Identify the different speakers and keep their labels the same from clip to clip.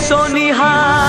Speaker 1: सोनिहाल।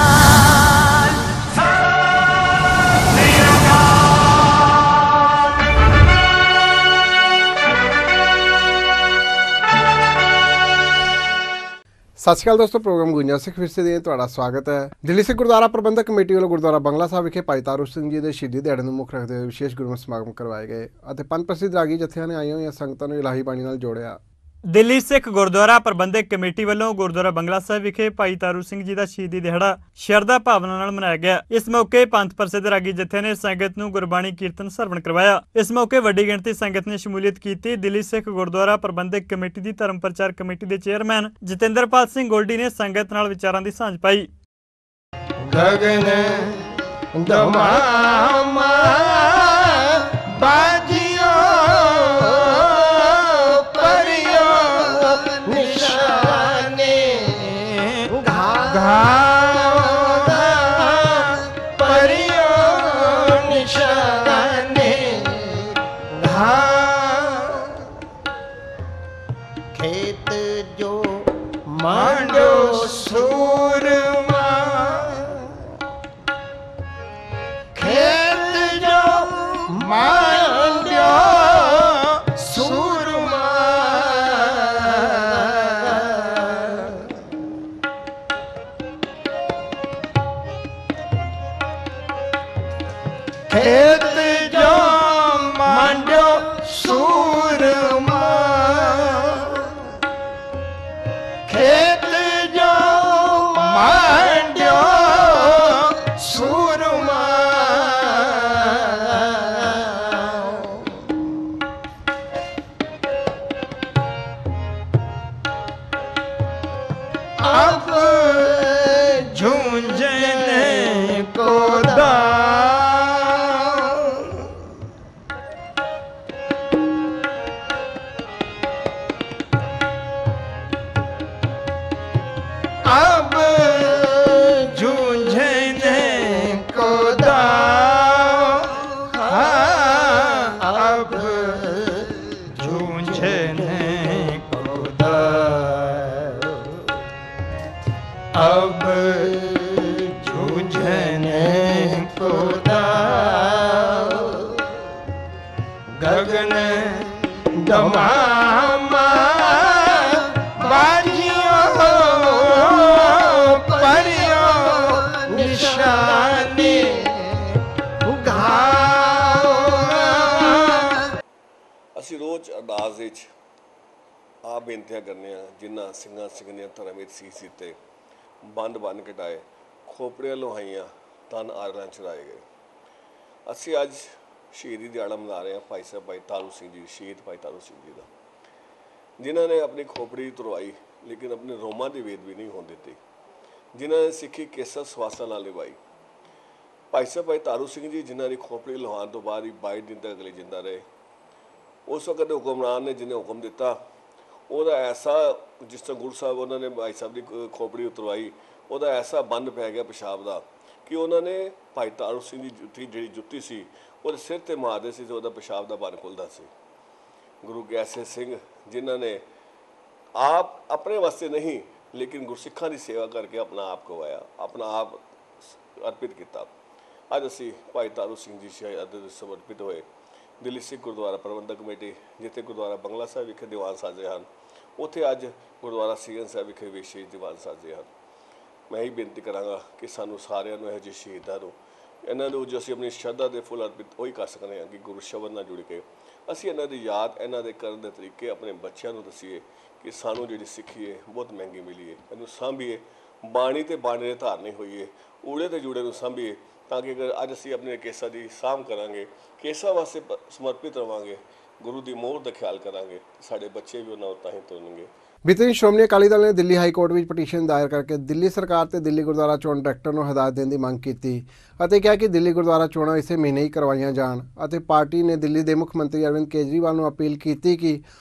Speaker 2: सत श्री अकाल दोस्तों, प्रोग्राम गुंजा सिख विरसे दी तुहाडा स्वागत है। दिल्ली सिख गुरुद्वारा प्रबंधक कमेटी वालों गुरुद्वारा बंगला साहब विखे भाई तारू सिंह जी के शहीदी दिहाड़े नूं मुख रखते हुए विशेष गुरमत समागम करवाए गए और पंज प्रसिद्ध रागी जत्थियां ने आईयां होईयां संगतां नूं इलाही बाणी नाल जोड़िया।
Speaker 3: दिल्ली सिख गुरुद्वारा प्रबंधक कमेटी वालों गुरुद्वारा बंगला साहब विखे भाई तारू सिंह जी का शहीदी दिहाड़ा शरधा भावना नाल मनाया गया। इस मौके पंथ प्रसिद्ध रागी जत्थे ने संगत नूं गुरबाणी कीर्तन सरवण करवाया। इस मौके वड्डी गिणती संगत ने शमूलियत की। दिल्ली सिख गुरुद्वारा प्रबंधक कमेटी की धर्म प्रचार कमेटी के चेयरमैन जतिंदरपाल सिंह गोल्डी ने संगत नाल विचारां दी सांझ पाई।
Speaker 4: गगन दमामा बाजियो परियो निशाने घाधा परियो निशाने घा खेत जो मांडो सूरमा खेत जो मांडो सूरमा खेत जो मांडो सूरमा खेत जो मांडो सूरमा अब झूंझने को अब झूंझने को अब झूंझने को अब झूंझने को गगन दमामा बाजियो परियो निशाने
Speaker 5: ਅਸੀਂ ਰੋਜ਼ ਅਰਦਾਸ ਵਿੱਚ ਆ ਬੇਨਤੀਆਂ ਕਰਨੇ ਆ ਜਿਨ੍ਹਾਂ ਸਿੰਘਾਂ ਸਿੰਘਣੀਆਂ ਧਰਮ ਵਿੱਚ ਸੀਸ ਦਿੱਤੇ, ਬੰਦ ਬੰਨ ਕਟਾਏ, ਖੋਪੜੀਆਂ ਲੋਹਾਈਆਂ, ਤਨ ਆਰਲਾਂ ਚੜਾਏ ਗਏ। ਅਸੀਂ ਅੱਜ ਸ਼ਹੀਦੀ ਦਿਹਾੜਾ ਮਨਾ ਰਹੇ ਹਾਂ ਭਾਈ ਸਾਹਿਬ ਭਾਈ ਤਾਰੂ ਸਿੰਘ ਜੀ, ਸ਼ਹੀਦ ਭਾਈ ਤਾਰੂ ਸਿੰਘ ਜੀ ਦਾ, ਜਿਨ੍ਹਾਂ ਨੇ ਆਪਣੀ ਖੋਪੜੀ ਤੁਰਵਾਈ ਲੇਕਿਨ ਆਪਣੇ ਰੋਮਾਂ ਦੀ ਵੇਦ ਵੀ ਨਹੀਂ ਹੋਣ ਦਿੱਤੀ, ਜਿਨ੍ਹਾਂ ਨੇ ਸਿੱਖੀ ਕੇਸਰ ਸਵਾਸਾਂ ਨਾਲ ਨਿਭਾਈ। ਭਾਈ ਸਾਹਿਬ ਭਾਈ ਤਾਰੂ ਸਿੰਘ ਜੀ ਜਿਨ੍ਹਾਂ ਦੀ ਖੋਪੜੀ ਲੋਹਾਣ ਤੋਂ ਬਾਅਦ ਹੀ 22 ਦਿਨ ਤੱਕ ਅਗਲੇ ਜਿੰਦਾ ਰਹੇ। उस वक्त के हुक्मरान ने जिन्हें हुक्म दिता ਉਹਦਾ ऐसा जिस तरह गुरु साहब उन्होंने भाई साहब की खोपड़ी उतरवाई, ਉਹਦਾ ऐसा बंद पै गया पेशाब का कि उन्होंने भाई तारू सिंह की जुत्ती जी जुत्ती सी ਉਹਦੇ सिर ते मारते सी तो ਉਹਦਾ पेशाब का बन खुलता सी। गुरु गैसे सिंह जिन्होंने आप अपने वास्ते नहीं लेकिन गुरसिखा की सेवा करके अपना आप गवाया, अपना आप अर्पित किया। अज असी भाई तारू सिंह जी शहादत समर्पित होए दिल्ली सिख गुरुद्वारा प्रबंधक कमेटी जिथे गुरुद्वारा बंगला साहब विखे दीवान साजे हैं, उत्थे अज गुरुद्वारा सीगन साहब विखे विशेष दीवान साजे हैं। मैं ही बेनती कराँगा कि सानू सारिਆਂ ਨੂੰ ਇਹੋ ਜਿਹੇ ਸ਼ਹੀਦਾਂ ਨੂੰ ਇਹਨਾਂ ਨੂੰ जो ਅਸੀਂ अपनी श्रद्धा के फुल अर्पित ਉਹੀ कर सकते हैं कि गुरु शब्द ਨਾਲ जुड़ के ਅਸੀਂ ਇਹਨਾਂ ਦੀ याद ਇਹਨਾਂ ਦੇ ਕਰਨ ਦੇ तरीके अपने बच्चों को दसीए कि सानू जी सिक्खी है बहुत महंगी मिली है, इनू सांभीए, बाणी तो बाणी ने धारनी हुई है, ऊड़े तो जूड़े को सांभीए ताकि अगर अज असी अपने केसा की साम करांगे, केसा वास्ते समर्पित रवांगे, गुरु की मोहर का ख्याल करांगे, साडे बच्चे भी उन्होंने उतना ही तुरनगे।
Speaker 2: बीते दिन श्रोमणी अकाली दल ने दिल्ली हाई कोर्ट में पटीशन दायर करके दिल्ली सरकार ते दिल्ली गुरुद्वारा चोण डायरैक्टर को हदायत देने की मांग की ਅਤੇ ਕਿਹਾ कि दिल्ली गुरुद्वारा चोणां इसे महीने ही करवाईਆਂ जाण ਅਤੇ पार्टी ने दिल्ली के मुख्य मंत्री अरविंद केजरीवाल को अपील की कि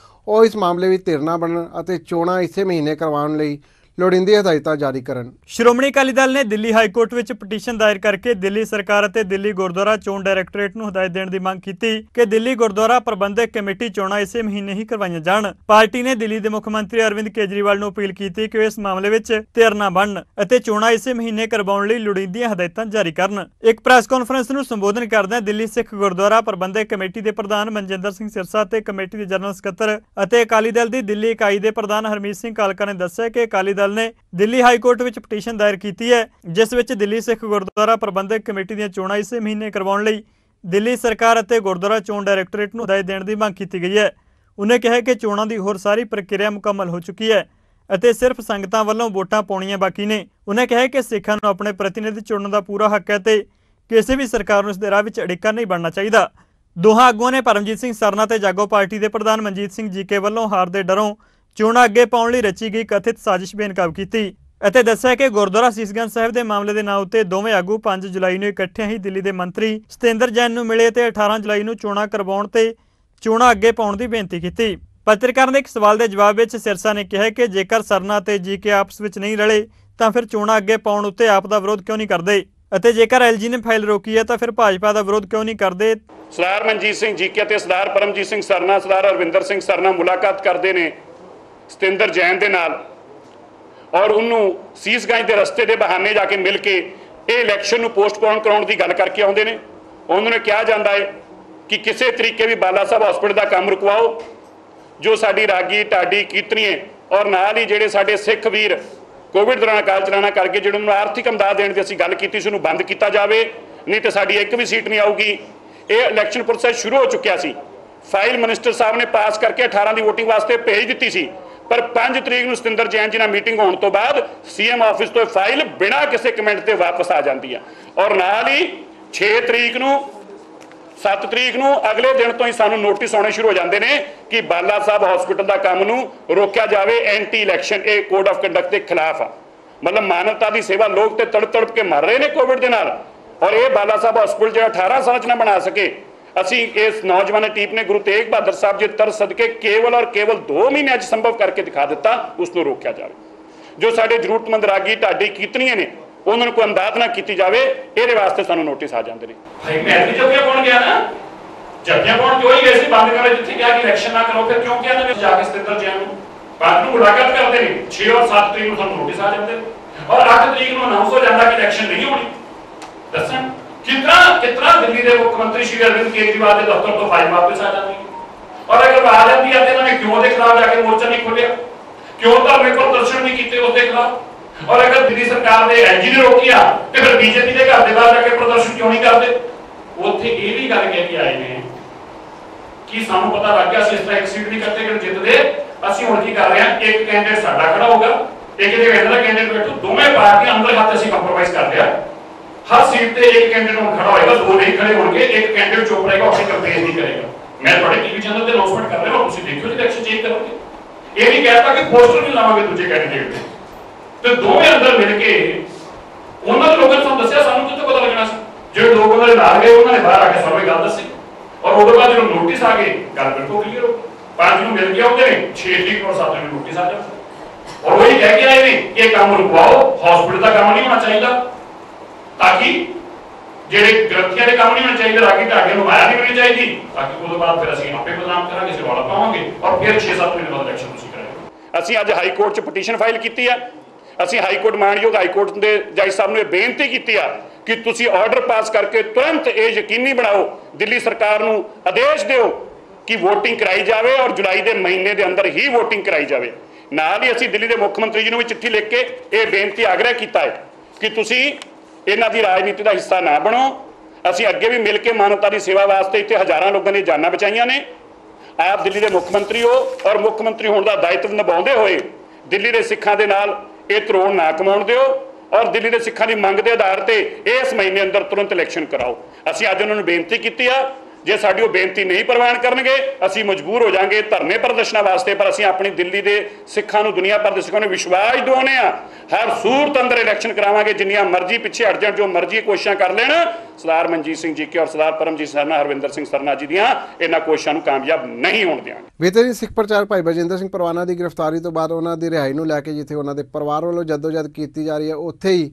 Speaker 2: ਉਹ इस मामले में धिर ना बनन ਅਤੇ ਚੋਣਾਂ इसे महीने करवाउण ਲਈ ਲੋੜੀਂਦੀ ਹਦਾਇਤਾਂ ਜਾਰੀ ਕਰਨ।
Speaker 3: ਸ਼੍ਰੋਮਣੀ ਅਕਾਲੀ ਦਲ ਨੇ ਦਿੱਲੀ ਹਾਈ ਕੋਰਟ ਵਿੱਚ ਪਟੀਸ਼ਨ ਦਾਇਰ ਕਰਕੇ ਦਿੱਲੀ ਸਰਕਾਰ ਅਤੇ ਦਿੱਲੀ ਗੁਰਦੁਆਰਾ ਚੋਣ ਡਾਇਰੈਕਟੋਰੇਟ ਨੂੰ ਹਦਾਇਤ ਦੇਣ ਦੀ ਮੰਗ ਕੀਤੀ ਕਿ ਦਿੱਲੀ ਗੁਰਦੁਆਰਾ ਪ੍ਰਬੰਧਕ ਕਮੇਟੀ ਚੋਣਾਂ ਇਸੇ ਮਹੀਨੇ ਹੀ ਕਰਵਾਈਆਂ ਜਾਣ। ਪਾਰਟੀ ਨੇ ਦਿੱਲੀ ਦੇ ਮੁੱਖ ਮੰਤਰੀ ਅਰਵਿੰਦ ਕੇਜਰੀਵਾਲ ਨੂੰ ਅਪੀਲ ਕੀਤੀ ਕਿ ਉਹ ਇਸ ਮਾਮਲੇ ਵਿੱਚ ਧਿਰ ਨਾ ਬਣਨ ਅਤੇ ਚੋਣਾਂ ਇਸੇ ਮਹੀਨੇ ਕਰਵਾਉਣ ਲਈ ਲੋੜੀਂਦੀਆਂ ਹਦਾਇਤਾਂ ਜਾਰੀ ਕਰਨ। ਇੱਕ ਪ੍ਰੈਸ ਕਾਨਫਰੰਸ ਨੂੰ ਸੰਬੋਧਨ ਕਰਦਿਆਂ ਦਿੱਲੀ ਸਿੱਖ ਗੁਰਦੁਆਰਾ ਪ੍ਰਬੰਧਕ ਕਮੇਟੀ ਦੇ ਪ੍ਰਧਾਨ ਮਨਜਿੰਦਰ ਸਿੰਘ ਸਿਰਸਾ ਤੇ ਕਮੇਟੀ ਦੇ ਜਨਰਲ ਸਕੱਤਰ ਅਤੇ ਅਕਾਲੀ ਦਲ ਦੀ ਦਿੱਲੀ ਇਕਾਈ ਦੇ ਪ੍ਰਧਾਨ ਹਰਮੀਤ ਸਿੰਘ ਕਾਲਕਾ ਨੇ ਦੱਸਿਆ ਕਿ ਅਕਾਲੀ ਦਲ ਨੇ ਦਿੱਲੀ ਹਾਈ ਕੋਰਟ ਵਿੱਚ ਪਟੀਸ਼ਨ ਦਾਇਰ ਕੀਤੀ ਹੈ, ਜਿਸ ਵਿੱਚ ਦਿੱਲੀ ਸਿੱਖ ਗੁਰਦੁਆਰਾ ਪ੍ਰਬੰਧਕ ਕਮੇਟੀ ਦੀਆਂ ਚੋਣਾਂ ਇਸੇ ਮਹੀਨੇ ਕਰਵਾਉਣ ਲਈ ਦਿੱਲੀ ਸਰਕਾਰ ਅਤੇ ਗੁਰਦੁਆਰਾ ਚੋਣ ਡਾਇਰੈਕਟੋਰੇਟ ਨੂੰ ਹਦਾਇਤ ਦੇਣ ਦੀ ਮੰਗ ਕੀਤੀ ਗਈ ਹੈ। ਉਹਨੇ ਕਿਹਾ ਕਿ ਚੋਣਾਂ ਦੀ ਹੋਰ ਸਾਰੀ ਪ੍ਰਕਿਰਿਆ ਮੁਕੰਮਲ ਹੋ ਚੁੱਕੀ ਹੈ ਅਤੇ ਸਿਰਫ ਸੰਗਤਾਂ ਵੱਲੋਂ ਵੋਟਾਂ ਪਾਉਣੀਆਂ ਬਾਕੀ ਨੇ। ਉਹਨੇ ਕਿਹਾ ਕਿ ਸਿੱਖਾਂ ਨੂੰ ਆਪਣੇ ਪ੍ਰਤੀਨਿਧੀ ਚੁਣਨ ਦਾ ਪੂਰਾ ਹੱਕ ਹੈ ਤੇ ਕਿਸੇ ਵੀ ਸਰਕਾਰ ਨੂੰ ਇਸ ਦੇ ਰਾਹ ਵਿੱਚ ਅੜਿੱਕਾ ਨਹੀਂ ਬਣਨਾ ਚਾਹੀਦਾ। ਦੋਹਾਂ ਆਗੂਆਂ ਨੇ ਪਰਮਜੀਤ ਸਿੰਘ ਸਰਨਾ ਤੇ ਜਾਗੋ ਪਾਰਟੀ ਦੇ ਪ੍ਰਧਾਨ ਮਨਜੀਤ ਸਿੰਘ ਜੀਕੇ ਵੱਲੋਂ ਹਾਰ ਦੇ ਡਰੋਂ ਚੋਣਾਂ ਅੱਗੇ ਪਾਉਣ ਲਈ ਰਚੀ ਗਈ ਕਥਿਤ ਸਾਜ਼ਿਸ਼ ਬੇਨਕਾਬ ਕੀਤੀ ਅਤੇ ਦੱਸਿਆ ਕਿ ਗੁਰਦੁਆਰਾ ਸੀਸਗੰਜ ਸਾਹਿਬ ਦੇ ਮਾਮਲੇ ਦੇ ਨਾਂ ਉੱਤੇ ਦੋਵੇਂ ਆਗੂ 5 ਜੁਲਾਈ ਨੂੰ ਇਕੱਠਿਆਂ ਹੀ ਦਿੱਲੀ ਦੇ ਮੰਤਰੀ ਸਤਿੰਦਰ ਜੈਨ ਨੂੰ ਮਿਲੇ ਤੇ 18 ਜੁਲਾਈ ਨੂੰ ਚੋਣਾਂ ਕਰਵਾਉਣ ਤੇ ਚੋਣਾਂ ਅੱਗੇ ਪਾਉਣ ਦੀ ਬੇਨਤੀ ਕੀਤੀ। ਪੱਤਰਕਾਰਾਂ ਦੇ ਇੱਕ ਸਵਾਲ ਦੇ ਜਵਾਬ ਵਿੱਚ ਸਿਰਸਾ ਨੇ ਕਿਹਾ ਕਿ ਜੇਕਰ ਸਰਨਾ ਤੇ ਜੀਕੇ ਆਪਸ ਵਿੱਚ ਨਹੀਂ ਰਲੇ ਤਾਂ ਫਿਰ ਚੋਣਾਂ ਅੱਗੇ ਪਾਉਣ ਉੱਤੇ ਆਪ ਦਾ ਵਿਰੋਧ ਕਿਉਂ ਨਹੀਂ ਕਰਦੇ ਅਤੇ ਜੇਕਰ ਐਲਜੀ ਨੇ ਫਾਈਲ ਰੋਕੀ ਹੈ ਤਾਂ ਫਿਰ ਭਾਜਪਾ ਦਾ ਵਿਰੋਧ ਕਿਉਂ ਨਹੀਂ ਕਰਦੇ।
Speaker 1: ਸਰਦਾਰ ਮਨਜੀਤ ਸਿੰਘ ਜੀਕੇ ਤੇ ਸਰਦਾਰ ਪਰਮਜੀਤ ਸਿੰਘ ਸਰਨਾ ਸਰਦਾਰ ਅਰਵਿੰਦਰ ਸਿੰਘ ਸਰਨਾ ਮੁਲਾਕਾਤ ਕਰਦੇ ਨੇ ਸਤਿੰਦਰ ਜੈਨ ਦੇ ਨਾਲ ਔਰ ਉਹਨੂੰ ਸੀਸਗੰਜ ਦੇ ਰਸਤੇ ਦੇ ਬਹਾਨੇ ਜਾ ਕੇ ਮਿਲ ਕੇ ਇਹ ਇਲੈਕਸ਼ਨ ਨੂੰ ਪੋਸਟਪੋਨ ਕਰਾਉਣ ਦੀ ਗੱਲ ਕਰਕੇ ਆਉਂਦੇ ਨੇ। ਉਹਨਾਂ ਨੇ ਕਿਹਾ ਜਾਂਦਾ ਹੈ ਕਿ ਕਿਸੇ ਤਰੀਕੇ ਵੀ ਬਾਲਾ ਸਾਹਿਬ ਹਸਪੀਟਲ ਦਾ ਕੰਮ ਰੁਕਵਾਓ, ਜੋ ਸਾਡੀ ਰਾਗੀ ਢਾਡੀ ਕੀਰਤਨੀਏ ਔਰ ਨਾਲ ਹੀ ਜਿਹੜੇ ਸਾਡੇ ਸਿੱਖ ਵੀਰ ਕੋਵਿਡ ਦੌਰਾਨ ਅਕਾਲ ਚਲਾਣਾ ਕਰਕੇ ਜਿਹੜੇ ਨੂੰ ਆਰਥਿਕ ਇਮਦਾਦ ਦੇਣ ਦੀ ਅਸੀਂ ਗੱਲ ਕੀਤੀ ਸੀ ਉਹਨੂੰ ਬੰਦ ਕੀਤਾ ਜਾਵੇ, ਨਹੀਂ ਤੇ ਸਾਡੀ ਇੱਕ ਵੀ ਸੀਟ ਨਹੀਂ ਆਊਗੀ। ਇਹ ਇਲੈਕਸ਼ਨ ਪ੍ਰੋਸੈਸ ਸ਼ੁਰੂ ਹੋ ਚੁੱਕਿਆ ਸੀ। ਫਾਈਲ ਮਿਨਿਸਟਰ ਸਾਹਿਬ ਨੇ ਪਾਸ ਕਰਕੇ 18 ਦੀ ਵੋਟਿੰਗ ਵਾਸਤੇ ਭੇਜ ਦਿੱਤੀ ਸੀ, ਪਰ 5 ਤਰੀਕ ਨੂੰ ਸਤਿੰਦਰ ਜੈਨ ਜੀ ਨਾਲ ਮੀਟਿੰਗ ਹੋਣ ਤੋਂ ਬਾਅਦ ਸੀਐਮ ਆਫਿਸ ਤੋਂ ਫਾਈਲ ਬਿਨਾਂ ਕਿਸੇ ਕਮੈਂਟ ਤੇ ਵਾਪਸ ਆ ਜਾਂਦੀ ਹੈ ਔਰ ਨਾਲ ਹੀ 6 ਤਰੀਕ ਨੂੰ 7 ਤਰੀਕ ਨੂੰ ਅਗਲੇ ਦਿਨ ਤੋਂ ਹੀ ਸਾਨੂੰ ਨੋਟਿਸ ਆਉਣੇ ਸ਼ੁਰੂ ਹੋ ਜਾਂਦੇ ਨੇ ਕਿ ਬਾਲਾ ਸਾਹਿਬ ਹਸਪੀਟਲ ਦਾ ਕੰਮ ਨੂੰ ਰੋਕਿਆ ਜਾਵੇ, ਐਂਟੀ ਇਲੈਕਸ਼ਨ ਇਹ ਕੋਡ ਆਫ ਕੰਡਕਟ ਦੇ ਖਿਲਾਫ ਆ। ਮਤਲਬ ਮਾਨਵਤਾ ਦੀ ਸੇਵਾ, ਲੋਕ ਤੇ ਤੜਪ ਕੇ ਮਰ ਰਹੇ ਨੇ ਕੋਵਿਡ ਦੇ ਨਾਲ ਔਰ ਇਹ ਬਾਲਾ ਸਾਹਿਬ ਹਸਪੀਟਲ ਜਿਹੜਾ 18 ਸਾਲ 'ਚ ਨਾ ਬਣਾ ਸਕੇ। ਅਸੀਂ ਇਸ ਨੌਜਵਾਨ ਟੀਮ ਨੇ ਗੁਰੂ ਤੇਗ ਬਹਾਦਰ ਸਾਹਿਬ ਜੀ ਤਰਸ ਸਦਕੇ ਕੇਵਲ ਔਰ ਕੇਵਲ 2 ਮਹੀਨਿਆਂ 'ਚ ਸੰਭਵ ਕਰਕੇ ਦਿਖਾ ਦਿੱਤਾ, ਉਸ ਨੂੰ ਰੋਕਿਆ ਜਾਵੇ। ਜੋ ਸਾਡੇ ਜ਼ਰੂਰਤਮੰਦ ਰਾਗੀ ਢਾਡੀ ਕੀਰਤਨੀਆਂ ਨੇ ਉਹਨਾਂ ਨੂੰ ਕੋਈ ਅੰਦਾਜ਼ ਨਾ ਕੀਤੀ ਜਾਵੇ, ਇਹਦੇ ਵਾਸਤੇ ਸਾਨੂੰ ਨੋਟਿਸ ਆ ਜਾਂਦੇ ਨੇ।
Speaker 6: ਭਾਈ ਮੈਂ ਵੀ ਜੱਗਿਆ ਪਾਉਣ ਗਿਆ ਨਾ, ਜੱਗਿਆ ਪਾਉਣ ਕਿਉਂ ਹੀ ਗਏ ਸੀ ਬੰਦ ਕਰੇ ਜਿੱਥੇ ਕਿਹਾ ਕਿ ਇਲੈਕਸ਼ਨ ਨਾ ਕਰੋ, ਫਿਰ ਕਿਉਂ ਕਿਹਾ ਨਾ ਜਾ ਕੇ ਸਤਿੰਦਰ ਜੈਨ ਨੂੰ ਬਾਅਦ ਨੂੰ ਮੁਲਾਕਾਤ ਕਰਦੇ ਨੇ 6 ਔਰ 7 ਤਰੀਕ ਨੂੰ ਸਾਨੂੰ ਨੋਟਿਸ ਆ ਜਾਂਦੇ ਔਰ 8 ਤਰੀਕ ਨੂੰ ਅਨਾਉਂਸ ਹੋ ਜਾਂਦਾ ਕਿ ਇਲੈਕਸ਼ਨ ਨਹੀਂ ਹੋਣੀ। ਦੱਸਣ ਕਿਤਨਾ ਦਿੱਲੀ ਦੇ ਮੁੱਖ ਮੰਤਰੀ ਸ਼੍ਰੀ ਅਰਵਿੰਦ ਕੇਜਰੀਵਾਲ ਦੇ ਦਫ਼ਤਰ ਤੋਂ ਫਾਈਲ ਵਾਪਸ ਆ ਜਾਂਦੀ ਔਰ ਅਗਰ ਆ ਜਾਂਦੀ ਹੈ ਤੇ ਇਹਨਾਂ ਨੇ ਕਿਉਂ ਉਹਦੇ ਖਿਲਾਫ ਜਾ ਕੇ ਮੋਰਚਾ ਨਹੀਂ ਖੋਲਿਆ, ਕਿਉਂ ਧਰਨੇ ਪ੍ਰਦਰਸ਼ਨ ਨਹੀਂ ਕੀਤੇ ਉਸਦੇ ਖਿਲਾਫ ਔਰ ਅਗਰ ਦਿੱਲੀ ਸਰਕਾਰ ਦੇ ਐਲਜੀ ਨੇ ਰੋਕਿਆ ਤੇ ਫਿਰ ਬੀਜੇਪੀ ਦੇ ਘਰ ਦੇ ਬਾਹਰ ਜਾ ਕੇ ਪ੍ਰਦਰਸ਼ਨ ਕਿਉਂ ਨਹੀਂ ਕਰਦੇ। ਉੱਥੇ ਇਹ ਵੀ ਗੱਲ ਕਹਿ ਕੇ ਆਏ ਨੇ ਕਿ ਸਾਨੂੰ ਪਤਾ ਲੱਗ ਗਿਆ ਅਸੀਂ ਇਸ ਤਰ੍ਹਾਂ ਇੱਕ ਸੀਟ ਨਹੀਂ ਕਰਦੇ ਕਿ ਜਿੱਤਦੇ, ਅਸੀਂ ਹੁਣ ਕੀ ਕਰ ਰਹੇ ਹਾਂ ਇੱਕ ਕੈਂਡੀਡੇਟ ਸਾਡਾ ਖੜਾ ਹੋਗਾ, ਇੱਕ ਜਗ੍ਹਾ ਇਹਦਾ ਕੈਂਡੀਡੇਟ ਬੈਠੂ, ਦੋਵੇਂ ਪਾਰਟੀਆਂ ਅੰਦਰ ਹੱਥ ਅਸੀਂ ਕੰਪਰੋਮਾਈਜ਼ ਕਰ ਲਿਆ। हर सीट पे एक कैंडिडेट खड़ा होएगा, 2 नहीं खड़े होंगे, एक कैंडिडेट चुप रहेगा, अपनी कैंपेन नहीं करेगा। मैं बड़े टीवी चैनल पे अनाउंसमेंट कर रहे हो, तुम देखो जी इलेक्शन चेंज करोगे, ये नहीं कहता कि पोस्टर भी लाओगे दूसरे कैंडिडेट पे, तो दोवें अंदर मिलके उन्होंने लोगों ने दसिया सानू कितों पता लगना सी, जो लोग उन्होंने नाल गए उन्होंने बाहर आके सारे गल दसी और उसके बाद जो नोटिस आ गए गल बिल्कुल क्लियर हो गई। 5 ਨੂੰ मिल के आते हैं, 6 तरीक और 7 ਨੂੰ नोटिस आ जाता और वही कह के आए ने कि काम रुकवाओ, हॉस्पिटल का काम नहीं होना चाहिए ताकि ਜਿਹੜੇ ਗ੍ਰੰਥੀਆਂ ਦੇ ਕੰਮ ਨਹੀਂ ਹੋਣੇ ਚਾਹੀਦੇ, ਰਾਗੀ ਢਾਡੀਆਂ ਨੂੰ ਮਾਇਆ ਨਹੀਂ ਹੋਣੀ ਚਾਹੀਦੀ ਤਾਕਿ ਉਸ ਤੋਂ ਬਾਅਦ ਫਿਰ ਅਸੀਂ ਆਪੇ ਬਦਨਾਮ ਕਰਾਂਗੇ, ਅਸੀਂ ਰੌਲਾ ਪਾਵਾਂਗੇ ਔਰ ਫਿਰ 6-7 ਮਹੀਨੇ ਬਾਅਦ ਇਲੈਕਸ਼ਨ ਤੁਸੀਂ ਕਰਾਂਗੇ। ਅਸੀਂ ਅੱਜ ਹਾਈ ਕੋਰਟ 'ਚ ਪਟੀਸ਼ਨ ਫਾਈਲ ਕੀਤੀ ਆ। ਅਸੀਂ ਹਾਈ ਕੋਰਟ ਮਾਨਯੋਗ ਹਾਈ ਕੋਰਟ ਦੇ ਜੱਜ ਸਾਹਿਬ ਨੂੰ ਇਹ ਬੇਨਤੀ ਕੀਤੀ ਆ ਕਿ ਤੁਸੀਂ ਆਰਡਰ ਪਾਸ ਕਰਕੇ ਤੁਰੰਤ ਇਹ ਯਕੀਨੀ ਬਣਾਓ, ਦਿੱਲੀ ਸਰਕਾਰ ਨੂੰ ਆਦੇਸ਼ ਦਿਓ ਕਿ ਵੋਟਿੰਗ ਕਰਾਈ ਜਾਵੇ ਔਰ ਜੁਲਾਈ ਦੇ ਮਹੀਨੇ ਦੇ ਅੰਦਰ ਹੀ ਵੋਟਿੰਗ ਕਰਾਈ ਜਾਵੇ। ਨਾਲ ਹੀ ਅਸੀਂ ਦਿੱਲੀ ਦੇ ਮੁੱਖ ਮੰਤਰੀ ਜੀ ਨੂੰ ਵੀ ਚਿੱਠੀ ਲਿਖ ਕੇ ਇਹ ਬੇਨਤੀ ਆਗ੍ਰਹਿ ਕੀਤਾ ਹੈ ਕਿ ਤੁਸੀਂ ਇਹਨਾਂ ਦੀ ਰਾਜਨੀਤੀ ਦਾ ਹਿੱਸਾ ਨਾ ਬਣੋ। ਅਸੀਂ ਅੱਗੇ ਵੀ ਮਿਲ ਕੇ ਮਾਨਵਤਾ ਦੀ ਸੇਵਾ ਵਾਸਤੇ ਇੱਥੇ ਹਜ਼ਾਰਾਂ ਲੋਕਾਂ ਦੀਆਂ ਜਾਨਾਂ ਬਚਾਈਆਂ ਨੇ। ਆਪ ਦਿੱਲੀ ਦੇ ਮੁੱਖ ਮੰਤਰੀ ਹੋ ਔਰ ਮੁੱਖ ਮੰਤਰੀ ਹੋਣ ਦਾ ਦਾਇਿਤਵ ਨਿਭਾਉਂਦੇ ਹੋਏ ਦਿੱਲੀ ਦੇ ਸਿੱਖਾਂ ਦੇ ਨਾਲ ਇਹ ਤਰੋੜ ਨਾ ਕਮਾਉਣ ਦਿਓ ਔਰ ਦਿੱਲੀ ਦੇ ਸਿੱਖਾਂ ਦੀ ਮੰਗ ਦੇ ਆਧਾਰ ਤੇ ਇਸ ਮਹੀਨੇ ਅੰਦਰ ਤੁਰੰਤ ਇਲੈਕਸ਼ਨ ਕਰਾਓ। ਅਸੀਂ ਅੱਜ ਉਹਨਾਂ ਨੂੰ ਬੇਨਤੀ ਕੀਤੀ ਆ, ਜੇ ਸਾਡੀ ਉਹ ਬੇਨਤੀ ਨਹੀਂ ਪ੍ਰਵਾਨ ਕਰਨਗੇ ਅਸੀਂ ਮਜਬੂਰ ਹੋ ਜਾਾਂਗੇ ਧਰਨੇ ਪ੍ਰਦਰਸ਼ਨਾਂ ਵਾਸਤੇ, ਪਰ ਅਸੀਂ ਆਪਣੀ ਦਿੱਲੀ ਦੇ ਸਿੱਖਾਂ ਨੂੰ, ਦੁਨੀਆ ਭਰ ਦੇ ਸਿੱਖਾਂ ਨੂੰ ਵਿਸ਼ਵਾਸ ਦਿਵਾਉਂਦੇ ਆ ਹਰ ਸੂਰਤ ਅੰਦਰ ਇਲੈਕਸ਼ਨ ਕਰਾਵਾਂਗੇ। ਜਿੰਨੀਆਂ ਮਰਜ਼ੀ ਪਿੱਛੇ ਹਟ ਜਾਣ, ਜੋ ਮਰਜ਼ੀ ਕੋਸ਼ਿਸ਼ਾਂ ਕਰ ਲੈਣ,
Speaker 1: ਸਰਦਾਰ ਮਨਜੀਤ ਸਿੰਘ ਜੀਕੇ ਔਰ ਸਰਦਾਰ ਪਰਮਜੀਤ ਸਰਨਾ ਹਰਵਿੰਦਰ ਸਿੰਘ ਸਰਨਾ ਜੀ ਦੀਆਂ ਇਹਨਾਂ ਕੋਸ਼ਿਸ਼ਾਂ ਨੂੰ ਕਾਮਯਾਬ ਨਹੀਂ ਹੋਣ ਦਿਆਂਗੇ।
Speaker 2: ਬੀਤੇ ਦਿਨ ਸਿੱਖ ਪ੍ਰਚਾਰਕ ਭਾਈ ਬਲਜਿੰਦਰ ਸਿੰਘ ਪਰਵਾਨਾ ਦੀ ਗ੍ਰਿਫਤਾਰੀ ਤੋਂ ਬਾਅਦ ਉਹਨਾਂ ਦੀ ਰਿਹਾਈ ਨੂੰ ਲੈ ਕੇ ਜਿੱਥੇ ਉਹਨਾਂ ਦੇ ਪਰਿਵਾਰ ਵੱਲੋਂ ਜਦੋਜਹਿਦ ਕੀਤੀ ਜਾ ਰਹੀ ਹੈ, ਉੱਥੇ ਹੀ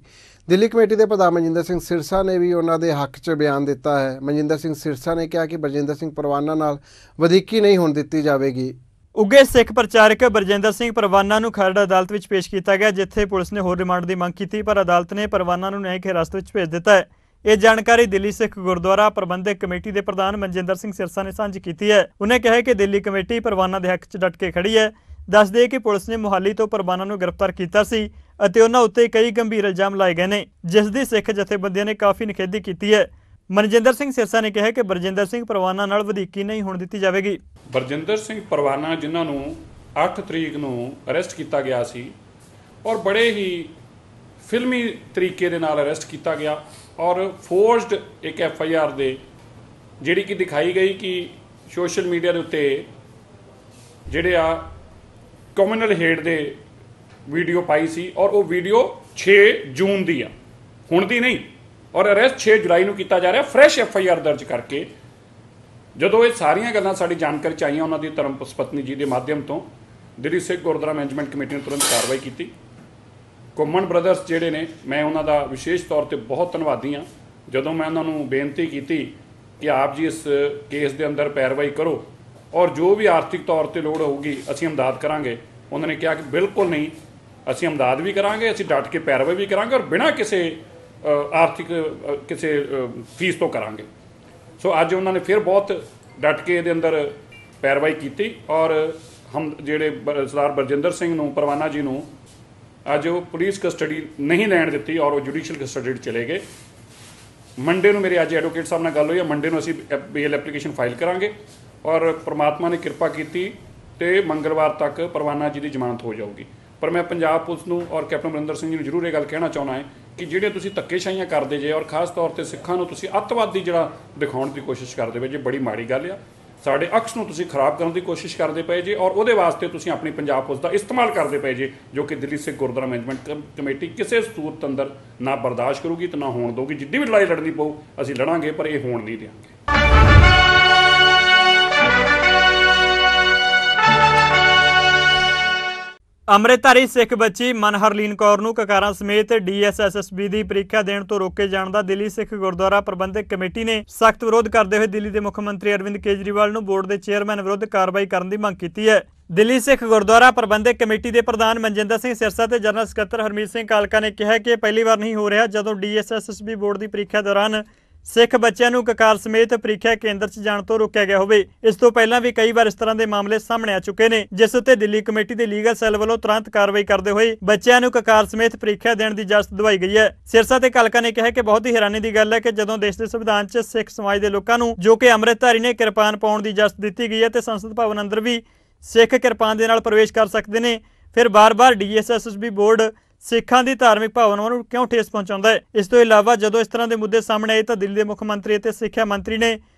Speaker 2: ਦਿੱਲੀ ਕਮੇਟੀ ਦੇ ਪ੍ਰਧਾਨ ਮਨਜਿੰਦਰ ਸਿੰਘ ਸਿਰਸਾ ਨੇ ਵੀ ਉਹਨਾਂ ਦੇ ਹੱਕ 'ਚ ਬਿਆਨ ਦਿੱਤਾ ਹੈ। ਮਨਜਿੰਦਰ ਸਿੰਘ ਸਿਰਸਾ ਨੇ ਕਿਹਾ ਕਿ ਬਲਜਿੰਦਰ ਸਿੰਘ ਪਰਵਾਨਾ ਨਾਲ ਵਧੀਕੀ ਨਹੀਂ ਹੋਣ ਦਿੱਤੀ ਜਾਵੇਗੀ।
Speaker 3: ਉੱਘੇ ਸਿੱਖ ਪ੍ਰਚਾਰਕ ਬਰਜਿੰਦਰ ਸਿੰਘ ਪਰਵਾਨਾ ਨੂੰ ਖਰੜ ਅਦਾਲਤ ਵਿੱਚ ਪੇਸ਼ ਕੀਤਾ ਗਿਆ, ਜਿੱਥੇ ਪੁਲਿਸ ਨੇ ਹੋਰ ਰਿਮਾਂਡ ਦੀ ਮੰਗ ਕੀਤੀ, ਪਰ ਅਦਾਲਤ ਨੇ ਪਰਵਾਨਾ ਨੂੰ ਨਿਆਇਕ ਹਿਰਾਸਤ ਵਿੱਚ ਭੇਜ ਦਿੱਤਾ ਹੈ। ਇਹ ਜਾਣਕਾਰੀ ਦਿੱਲੀ ਸਿੱਖ ਗੁਰਦੁਆਰਾ ਪ੍ਰਬੰਧਕ ਕਮੇਟੀ ਦੇ ਪ੍ਰਧਾਨ ਮਨਜਿੰਦਰ ਸਿੰਘ ਸਿਰਸਾ ਨੇ ਸਾਂਝੀ ਕੀਤੀ ਹੈ। ਉਹਨੇ ਕਿਹਾ ਕਿ ਦਿੱਲੀ ਕਮੇਟੀ ਪਰਵਾਨਾ ਦੇ ਹੱਕ 'ਚ ਡਟ ਕੇ ਖੜੀ ਹੈ। ਦੱਸ ਦੇ ਕਿ ਪੁਲਿਸ ਨੇ ਮੁਹਾਲੀ ਤੋਂ ਪਰਵਾਨਾ ਨੂੰ ਗ੍ਰਿਫਤਾਰ ਕੀਤਾ ਸੀ ਅਤੇ ਉਹਨਾਂ ਉੱਤੇ ਕਈ ਗੰਭੀਰ ਇਲਜ਼ਾਮ ਲਾਏ ਗਏ ਨੇ, ਜਿਸ ਦੀ ਸਿੱਖ ਜਥੇਬੰਦੀਆਂ ਨੇ ਕਾਫੀ ਨਿਖੇਧੀ ਕੀਤੀ ਹੈ। ਮਨਜਿੰਦਰ ਸਿੰਘ ਸਿਰਸਾ ਨੇ ਕਿਹਾ ਕਿ ਬਰਜਿੰਦਰ ਸਿੰਘ ਪਰਵਾਨਾ ਨਾਲ ਵਧੀਕੀ ਨਹੀਂ ਹੋਣ ਦਿੱਤੀ ਜਾਵੇਗੀ।
Speaker 6: ਬਰਜਿੰਦਰ ਸਿੰਘ ਪਰਵਾਨਾ ਜਿਨ੍ਹਾਂ ਨੂੰ 8 ਤਰੀਕ ਨੂੰ ਅਰੈਸਟ ਕੀਤਾ ਗਿਆ ਸੀ ਔਰ ਬੜੇ ਹੀ ਫਿਲਮੀ ਤਰੀਕੇ ਦੇ ਨਾਲ ਅਰੈਸਟ ਕੀਤਾ ਗਿਆ ਔਰ ਫੋਰਸਡ ਇੱਕ FIR ਦੇ ਜਿਹੜੀ ਕਿ ਦਿਖਾਈ ਗਈ ਕਿ ਸੋਸ਼ਲ ਮੀਡੀਆ ਦੇ ਉੱਤੇ ਜਿਹੜੇ ਆ ਕਮਿਊਨਲ ਹੇਟ ਦੇ ਵੀਡੀਓ ਪਾਈ ਸੀ ਔਰ ਉਹ ਵੀਡੀਓ 6 ਜੂਨ ਦੀ ਆ, ਹੁਣ ਦੀ ਨਹੀਂ, ਔਰ ਅਰੈਸਟ 6 ਜੁਲਾਈ ਨੂੰ ਕੀਤਾ ਜਾ ਰਿਹਾ ਫਰੈਸ਼ FIR ਦਰਜ ਕਰਕੇ। ਜਦੋਂ ਇਹ ਸਾਰੀਆਂ ਗੱਲਾਂ ਸਾਡੀ ਜਾਣਕਾਰੀ 'ਚ ਆਈਆਂ, ਉਹਨਾਂ ਦੀ ਧਰਮ ਪਤਨੀ ਜੀ ਦੇ ਮਾਧਿਅਮ ਤੋਂ ਦਿੱਲੀ ਸਿੱਖ ਗੁਰਦੁਆਰਾ ਮੈਨੇਜਮੈਂਟ ਕਮੇਟੀ ਨੇ ਤੁਰੰਤ ਕਾਰਵਾਈ ਕੀਤੀ। ਘੁੰਮਣ ਬ੍ਰਦਰਸ ਜਿਹੜੇ ਨੇ, ਮੈਂ ਉਹਨਾਂ ਦਾ ਵਿਸ਼ੇਸ਼ ਤੌਰ ਤੇ ਬਹੁਤ ਧੰਨਵਾਦੀ ਹਾਂ। ਜਦੋਂ ਮੈਂ ਉਹਨਾਂ ਨੂੰ ਬੇਨਤੀ ਕੀਤੀ ਕਿ ਆਪ ਜੀ ਇਸ ਕੇਸ ਦੇ ਅੰਦਰ ਪੈਰਵਾਈ ਕਰੋ ਔਰ ਜੋ ਵੀ ਆਰਥਿਕ ਤੌਰ ਤੇ ਲੋੜ ਹੋਊਗੀ ਅਸੀਂ ਇਮਦਾਦ ਕਰਾਂਗੇ, ਉਹਨਾਂ ਨੇ ਕਿਹਾ ਕਿ ਬਿਲਕੁਲ ਨਹੀਂ, ਅਸੀਂ ਇਮਦਾਦ ਵੀ ਕਰਾਂਗੇ, ਅਸੀਂ ਡਟ ਕੇ ਪੈਰਵਾਈ ਵੀ ਕਰਾਂਗੇ ਔਰ ਬਿਨਾਂ ਕਿਸੇ ਆਰਥਿਕ ਕਿਸੇ ਫੀਸ ਤੋਂ ਕਰਾਂਗੇ। ਸੋ ਅੱਜ ਉਹਨਾਂ ਨੇ ਫਿਰ ਬਹੁਤ ਡਟ ਕੇ ਇਹਦੇ ਅੰਦਰ ਪੈਰਵਾਈ ਕੀਤੀ ਔਰ ਜਿਹੜੇ ਸਰਦਾਰ ਬਰਜਿੰਦਰ ਸਿੰਘ ਨੂੰ ਪਰਵਾਨਾ ਜੀ ਨੂੰ ਅੱਜ ਉਹ ਪੁਲਿਸ ਕਸਟਡੀ ਨਹੀਂ ਲੈਣ ਦਿੱਤੀ ਔਰ ਉਹ ਜੁਡੀਸ਼ੀਅਲ ਕਸਟਡੀ 'ਚ ਚਲੇ ਗਏ। ਮੰਡੇ ਨੂੰ ਮੇਰੇ ਅੱਜ ਐਡਵੋਕੇਟ ਸਾਹਿਬ ਨਾਲ ਗੱਲ ਹੋਈ ਹੈ, ਮੰਡੇ ਨੂੰ ਅਸੀਂ ਬੇਲ ਐਪਲੀਕੇਸ਼ਨ ਫਾਈਲ ਕਰਾਂਗੇ ਔਰ ਪ੍ਰਮਾਤਮਾ ਨੇ ਕਿਰਪਾ ਕੀਤੀ ਤੇ ਮੰਗਲਵਾਰ ਤੱਕ ਪਰਵਾਨਾ ਜੀ ਦੀ ਜ਼ਮਾਨਤ ਹੋ ਜਾਊਗੀ। ਪਰ ਮੈਂ ਪੰਜਾਬ ਪੁਲਿਸ ਨੂੰ ਔਰ ਕੈਪਟਨ ਅਮਰਿੰਦਰ ਸਿੰਘ ਜੀ ਨੂੰ ਜ਼ਰੂਰ ਇਹ ਗੱਲ ਕਹਿਣਾ ਚਾਹੁੰਦਾ ਹੈ ਕਿ ਜਿਹੜੇ ਤੁਸੀਂ ਧੱਕੇਸ਼ਾਹੀਆਂ ਕਰਦੇ ਜੇ ਔਰ ਖਾਸ ਤੌਰ ਤੇ ਸਿੱਖਾਂ ਨੂੰ ਤੁਸੀਂ ਅੱਤਵਾਦੀ ਜਿਹੜਾ ਦਿਖਾਉਣ ਦੀ ਕੋਸ਼ਿਸ਼ ਕਰਦੇ ਪਏ ਜੇ, ਬੜੀ ਮਾੜੀ ਗੱਲ ਆ। ਸਾਡੇ ਅਕਸ ਨੂੰ ਤੁਸੀਂ ਖਰਾਬ ਕਰਨ ਦੀ ਕੋਸ਼ਿਸ਼ ਕਰਦੇ ਪਏ ਜੇ ਔਰ ਉਹਦੇ ਵਾਸਤੇ ਤੁਸੀਂ ਆਪਣੀ ਪੰਜਾਬ ਪੁਲਿਸ ਦਾ ਇਸਤੇਮਾਲ ਕਰਦੇ ਪਏ ਜੇ, ਜੋ ਕਿ ਦਿੱਲੀ ਸਿੱਖ ਗੁਰਦੁਆਰਾ ਮੈਨੇਜਮੈਂਟ ਕਮੇਟੀ ਕਿਸੇ ਸੂਰਤ ਅੰਦਰ ਨਾ ਬਰਦਾਸ਼ਤ ਕਰੂਗੀ ਤੇ ਨਾ ਹੋਣ ਦਊਗੀ। ਜਿੱਡੀ ਵੀ ਲੜਾਈ ਲੜਨੀ ਪਊ ਅਸੀਂ ਲੜਾਂਗੇ, ਪਰ ਇਹ ਹੋਣ ਨਹੀਂ ਦਿਆਂਗੇ।
Speaker 3: ਅੰਮ੍ਰਿਤਧਾਰੀ ਸਿੱਖ ਬੱਚੀ ਮਨਹਰਲੀਨ ਕੌਰ ਨੂੰ ਕਕਾਰਾਂ ਸਮੇਤ DSSSB ਦੀ ਪ੍ਰੀਖਿਆ ਦੇਣ ਤੋਂ ਰੋਕੇ ਜਾਣ ਦਾ ਦਿੱਲੀ ਸਿੱਖ ਗੁਰਦੁਆਰਾ ਪ੍ਰਬੰਧਕ ਕਮੇਟੀ ਨੇ ਸਖਤ ਵਿਰੋਧ ਕਰਦੇ ਹੋਏ ਦਿੱਲੀ ਦੇ ਮੁੱਖ ਮੰਤਰੀ ਅਰਵਿੰਦ ਕੇਜਰੀਵਾਲ ਨੂੰ ਬੋਰਡ ਦੇ ਚੇਅਰਮੈਨ ਵਿਰੁੱਧ ਕਾਰਵਾਈ ਕਰਨ ਦੀ ਮੰਗ ਕੀਤੀ ਹੈ। ਦਿੱਲੀ ਸਿੱਖ ਗੁਰਦੁਆਰਾ ਪ੍ਰਬੰਧਕ ਕਮੇਟੀ ਦੇ ਪ੍ਰਧਾਨ ਮਨਜਿੰਦਰ ਸਿੰਘ ਸਿਰਸਾ ਤੇ ਜਨਰਲ ਸਕੱਤਰ ਹਰਮੀਤ ਸਿੰਘ ਕਾਲਕਾ ਨੇ ਕਿਹਾ ਕਿ ਇਹ ਪਹਿਲੀ ਵਾਰ ਨਹੀਂ ਹੋ ਰਿਹਾ ਜਦੋਂ DSSSB ਬੋਰਡ ਦੀ ਪ੍ਰੀਖਿਆ ਦੌਰਾਨ ਸਿੱਖ ਬੱਚਿਆਂ ਨੂੰ ਕਕਾਰ ਸਮੇਤ ਪ੍ਰੀਖਿਆ ਕੇਂਦਰ 'ਚ ਜਾਣ ਤੋਂ ਰੋਕਿਆ ਗਿਆ ਹੋਵੇ। ਇਸ ਤੋਂ ਪਹਿਲਾਂ ਵੀ ਕਈ ਵਾਰ ਇਸ ਤਰ੍ਹਾਂ ਦੇ ਮਾਮਲੇ ਸਾਹਮਣੇ ਆ ਚੁੱਕੇ ਨੇ, ਜਿਸ ਉੱਤੇ ਦਿੱਲੀ ਕਮੇਟੀ ਦੇ ਲੀਗਲ ਸੈੱਲ ਵੱਲੋਂ ਤੁਰੰਤ ਕਾਰਵਾਈ ਕਰਦੇ ਹੋਏ ਬੱਚਿਆਂ ਨੂੰ ਕਕਾਰ ਸਮੇਤ ਪ੍ਰੀਖਿਆ ਦੇਣ ਦੀ ਇਜਾਜ਼ਤ ਦਿਵਾਈ ਗਈ ਹੈ। ਸਿਰਸਾ ਤੇ ਕਾਲਕਾ ਨੇ ਕਿਹਾ ਕਿ ਬਹੁਤ ਹੀ ਹੈਰਾਨੀ ਦੀ ਗੱਲ ਹੈ ਕਿ ਜਦੋਂ ਦੇਸ਼ ਦੇ ਸੰਵਿਧਾਨ 'ਚ ਸਿੱਖ ਸਮਾਜ ਦੇ ਲੋਕਾਂ ਨੂੰ ਜੋ ਕਿ ਅੰਮ੍ਰਿਤਧਾਰੀ ਨੇ ਕਿਰਪਾਨ ਪਾਉਣ ਦੀ ਇਜਾਜ਼ਤ ਦਿੱਤੀ ਗਈ ਹੈ ਤੇ ਸੰਸਦ ਭਵਨ ਅੰਦਰ ਵੀ ਸਿੱਖ ਕਿਰਪਾਨ ਦੇ ਨਾਲ ਪ੍ਰਵੇਸ਼ ਕਰ ਸਕਦੇ ਨੇ, ਫਿਰ ਬਾਰ-ਬਾਰ DSSSB ਬੋਰਡ ਸਿੱਖਾਂ ਦੀ ਧਾਰਮਿਕ ਭਾਵਨਾਵਾਂ ਨੂੰ ਕਿਉਂ ਠੇਸ ਪਹੁੰਚਾਉਂਦਾ ਹੈ। ਇਸ ਤੋਂ ਇਲਾਵਾ ਜਦੋਂ ਇਸ ਤਰ੍ਹਾਂ ਦੇ ਮੁੱਦੇ ਸਾਹਮਣੇ ਆਏ ਤਾਂ ਦਿੱਲੀ ਦੇ ਮੁੱਖ ਮੰਤਰੀ ਅਤੇ ਸਿੱਖਿਆ ਮੰਤਰੀ ਨੇ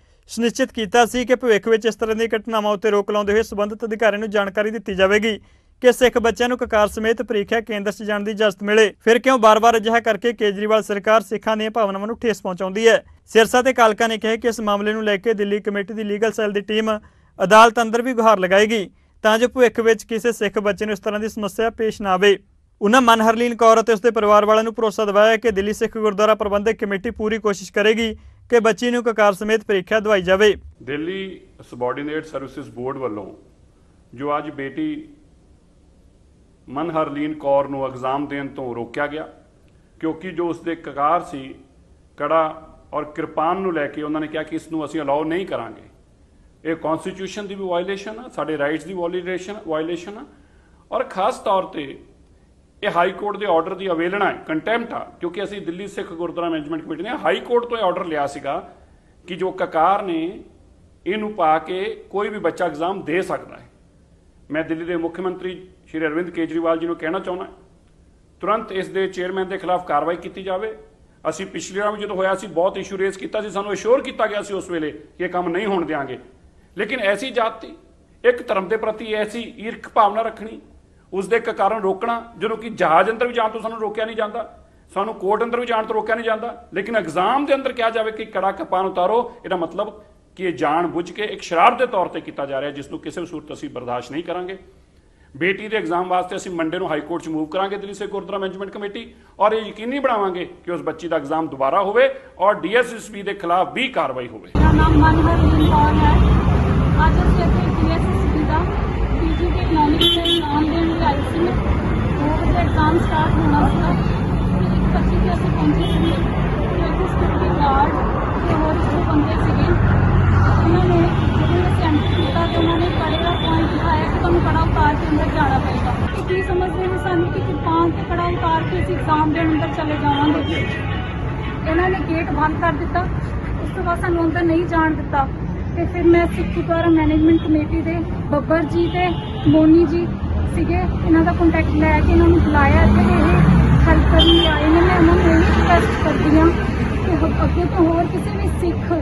Speaker 3: ਸੁਨਿਸ਼ਚਿਤ ਕੀਤਾ ਸੀ ਕਿ ਭਵਿੱਖ ਵਿੱਚ ਇਸ ਤਰ੍ਹਾਂ ਦੀਆਂ ਘਟਨਾਵਾਂ ਉੱਤੇ ਰੋਕ ਲਾਉਂਦੇ ਹੋਏ ਸੰਬੰਧਿਤ ਅਧਿਕਾਰੀਆਂ ਨੂੰ ਜਾਣਕਾਰੀ ਦਿੱਤੀ ਜਾਵੇਗੀ ਕਿ ਸਿੱਖ ਬੱਚਿਆਂ ਨੂੰ ਕਕਾਰ ਸਮੇਤ ਪ੍ਰੀਖਿਆ ਕੇਂਦਰ 'ਚ ਜਾਣ ਦੀ ਇਜਾਜ਼ਤ ਮਿਲੇ। ਫਿਰ ਕਿਉਂ ਬਾਰ-ਬਾਰ ਅਜਿਹਾ ਕਰਕੇ ਕੇਜਰੀਵਾਲ ਸਰਕਾਰ ਸਿੱਖਾਂ ਦੀਆਂ ਭਾਵਨਾਵਾਂ ਨੂੰ ਠੇਸ ਪਹੁੰਚਾਉਂਦੀ ਹੈ। ਸਿਰਸਾ ਤੇ ਕਾਲਕਾ ਨੇ ਕਿਹਾ ਕਿ ਇਸ ਮਾਮਲੇ ਨੂੰ ਲੈ ਕੇ ਦਿੱਲੀ ਕਮੇਟੀ ਦੀ ਲੀਗਲ ਸੈੱਲ ਦੀ ਟੀਮ ਅਦਾਲਤ ਅੰਦਰ ਵੀ ਗੁਹਾਰ ਲਗਾਏਗੀ ਤਾਂ ਜੋ ਭਵਿੱਖ ਵਿੱਚ ਕਿਸੇ ਸਿੱਖ ਬੱਚੇ ਨੂੰ ਇਸ ਤਰ੍ਹਾਂ ਦੀ ਸਮੱਸਿਆ ਪੇਸ਼ ਨਾ ਆਵੇ। ਉਹਨਾਂ ਮਨਹਰਲੀਨ ਕੌਰ ਅਤੇ ਉਸਦੇ ਪਰਿਵਾਰ ਵਾਲਿਆਂ ਨੂੰ ਭਰੋਸਾ ਦਿਵਾਇਆ ਕਿ ਦਿੱਲੀ ਸਿੱਖ ਗੁਰਦੁਆਰਾ ਪ੍ਰਬੰਧਕ ਕਮੇਟੀ ਪੂਰੀ ਕੋਸ਼ਿਸ਼ ਕਰੇਗੀ ਕਿ ਬੱਚੀ ਨੂੰ ਕਕਾਰ ਸਮੇਤ ਪ੍ਰੀਖਿਆ ਦਵਾਈ ਜਾਵੇ।
Speaker 6: ਦਿੱਲੀ ਸਬਆਰਡੀਨੇਟ ਸਰਵਿਸਿਜ਼ ਬੋਰਡ ਵੱਲੋਂ ਜੋ ਅੱਜ ਬੇਟੀ ਮਨਹਰਲੀਨ ਕੌਰ ਨੂੰ ਐਗਜ਼ਾਮ ਦੇਣ ਤੋਂ ਰੋਕਿਆ ਗਿਆ ਕਿਉਂਕਿ ਜੋ ਉਸਦੇ ਕਕਾਰ ਸੀ ਕੜਾ ਔਰ ਕਿਰਪਾਨ ਨੂੰ ਲੈ ਕੇ ਉਹਨਾਂ ਨੇ ਕਿਹਾ ਕਿ ਇਸ ਨੂੰ ਅਸੀਂ ਅਲਾਉ ਨਹੀਂ ਕਰਾਂਗੇ। ਇਹ ਕਨਸਟੀਟਿਊਸ਼ਨ ਦੀ ਵੀ ਵਾਇਲੇਸ਼ਨ ਆ, ਸਾਡੇ ਰਾਈਟਸ ਦੀ ਵਾਇਲੇਸ਼ਨ ਆ ਔਰ ਖਾਸ ਤੌਰ ਤੇ ਇਹ ਹਾਈ ਕੋਰਟ ਦੇ ਆਰਡਰ ਦੀ ਅਵੇਲਣਾ ਹੈ, ਕੰਟੈਂਪਟ ਆ, ਕਿਉਂਕਿ ਅਸੀਂ ਦਿੱਲੀ ਸਿੱਖ ਗੁਰਦੁਆਰਾ ਮੈਨੇਜਮੈਂਟ ਕਮੇਟੀ ਨੇ ਹਾਈ ਕੋਰਟ ਤੋਂ ਇਹ ਆਰਡਰ ਲਿਆ ਸੀਗਾ ਕਿ ਜੋ ਕਕਾਰ ਨੇ ਇਹਨੂੰ ਪਾ ਕੇ ਕੋਈ ਵੀ ਬੱਚਾ ਐਗਜ਼ਾਮ ਦੇ ਸਕਦਾ ਹੈ। ਮੈਂ ਦਿੱਲੀ ਦੇ ਮੁੱਖ ਮੰਤਰੀ ਸ਼੍ਰੀ ਅਰਵਿੰਦ ਕੇਜਰੀਵਾਲ ਜੀ ਨੂੰ ਕਹਿਣਾ ਚਾਹੁੰਦਾ ਤੁਰੰਤ ਇਸ ਦੇ ਚੇਅਰਮੈਨ ਦੇ ਖਿਲਾਫ ਕਾਰਵਾਈ ਕੀਤੀ ਜਾਵੇ। ਅਸੀਂ ਪਿਛਲੀ ਵਾਰ ਜਦੋਂ ਹੋਇਆ ਸੀ ਬਹੁਤ ਇਸ਼ੂ ਰੇਜ਼ ਕੀਤਾ ਸੀ, ਸਾਨੂੰ ਅਸ਼ੋਰ ਕੀਤਾ ਗਿਆ ਸੀ ਉਸ ਵੇਲੇ ਕਿ ਇਹ ਕੰਮ ਨਹੀਂ ਹੋਣ ਦਿਆਂਗੇ, ਲੇਕਿਨ ਐਸੀ ਜਾਤੀ ਇੱਕ ਧਰਮ ਦੇ ਪ੍ਰਤੀ ਐਸੀ ਈਰਖ ਭਾਵਨਾ ਰੱਖਣੀ, ਉਸ ਦੇ ਕਾਰਨ ਰੋਕਣਾ ਜਦੋਂ ਕਿ ਜਹਾਜ਼ ਅੰਦਰ ਵੀ ਜਾਣ ਤੋਂ ਸਾਨੂੰ ਰੋਕਿਆ ਨਹੀਂ ਜਾਂਦਾ, ਸਾਨੂੰ ਕੋਰਟ ਅੰਦਰ ਵੀ ਜਾਣ ਤੋਂ ਰੋਕਿਆ ਨਹੀਂ ਜਾਂਦਾ, ਲੇਕਿਨ ਐਗਜ਼ਾਮ ਦੇ ਅੰਦਰ ਕਿਹਾ ਜਾਵੇ ਕਿ ਕੜਾ ਕਪਾਨ ਉਤਾਰੋ, ਇਹਦਾ ਮਤਲਬ ਕਿ ਇਹ ਜਾਣ ਬੁੱਝ ਕੇ ਇੱਕ ਸ਼ਰਾਰਤ ਦੇ ਤੌਰ ਤੇ ਕੀਤਾ ਜਾ ਰਿਹਾ, ਜਿਸ ਨੂੰ ਕਿਸੇ ਵੀ ਸੂਰਤ ਅਸੀਂ ਬਰਦਾਸ਼ਤ ਨਹੀਂ ਕਰਾਂਗੇ। बेटी के एग्जाम वास्ते ਅਸੀਂ मंडे ਨੂੰ हाई कोर्ट च मूव करांगे दिल्ली सिख गुरुद्वारा मैनेजमेंट कमेटी, और ये यकीनी बनावांगे कि उस बच्ची का एग्जाम दोबारा होवे और DSSP के खिलाफ भी कार्रवाई होवे।
Speaker 7: मेरा नाम मनहरलीन कौर है। आज ਅਸੀਂ ਇੱਥੇ DSSP ਦਾ PG ਦੇ ਇਕਨੋਮਿਕਸ ਦੇ एग्जाम ਦੇਣ ਲਈ ਆਏ ਸੀ। 2 ਵਜੇ एग्जाम स्टार्ट होना ਸੀਗਾ। ਇੱਕ ਬੱਚੀ ਤੇ ਅਸੀਂ ਪਹੁੰਚੇ ਸੀ, ਇੱਥੇ ਸਿਕਿਉਰਿਟੀ गार्ड ਤੇ ਹੋਰ ਇਸ ਬੰਦੇ ਸੀਗੇ। ਉਹਨਾਂ ਨੇ ਜਦੋਂ ਸੈਂਟਰ ਕੀਤਾ ਤੇ ਉਹਨਾਂ ਨੇ ਕੜੇ ਦਾ ਪੁਆਇੰਟ ਦਿਖਾਇਆ ਕਿ ਤੁਹਾਨੂੰ ਕੜਾ ਉਤਾਰ ਕੇ ਅੰਦਰ ਜਾਣਾ ਪਏਗਾ। ਇਹ ਕੀ ਸਮਝਦੇ ਨੇ ਸਾਨੂੰ ਕਿ ਕਿਰਪਾਨ ਤੇ ਕੜਾ ਉਤਾਰ ਕੇ ਅਸੀਂ ਐਗਜ਼ਾਮ ਦੇਣ ਅੰਦਰ ਚਲੇ ਜਾਵਾਂਗੇ। ਇਹਨਾਂ ਨੇ ਗੇਟ ਬੰਦ ਕਰ ਦਿੱਤਾ, ਉਸ ਤੋਂ ਬਾਅਦ ਸਾਨੂੰ ਅੰਦਰ ਨਹੀਂ ਜਾਣ ਦਿੱਤਾ। ਤੇ ਫਿਰ ਮੈਂ ਸਿੱਖ ਗੁਰਦੁਆਰਾ ਮੈਨੇਜਮੈਂਟ ਕਮੇਟੀ ਦੇ ਬੱਬਰ ਜੀ ਤੇ ਮੋਨੀ ਜੀ ਸੀਗੇ, ਇਹਨਾਂ ਦਾ ਕੰਟੈਕਟ ਲੈ ਕੇ ਇਹਨਾਂ ਨੂੰ ਬੁਲਾਇਆ ਤੇ ਇਹ ਹੈਲਪ ਕਰਨ ਲਈ ਆਏ ਨੇ। ਮੈਂ ਉਹਨਾਂ ਨੂੰ ਇਹ ਰਿਕੁਐਸਟ ਕਰਦੀ ਹਾਂ ਕਿ ਅੱਗੇ ਤੋਂ ਹੋਰ ਕਿਸੇ ਵੀ ਸਿੱਖ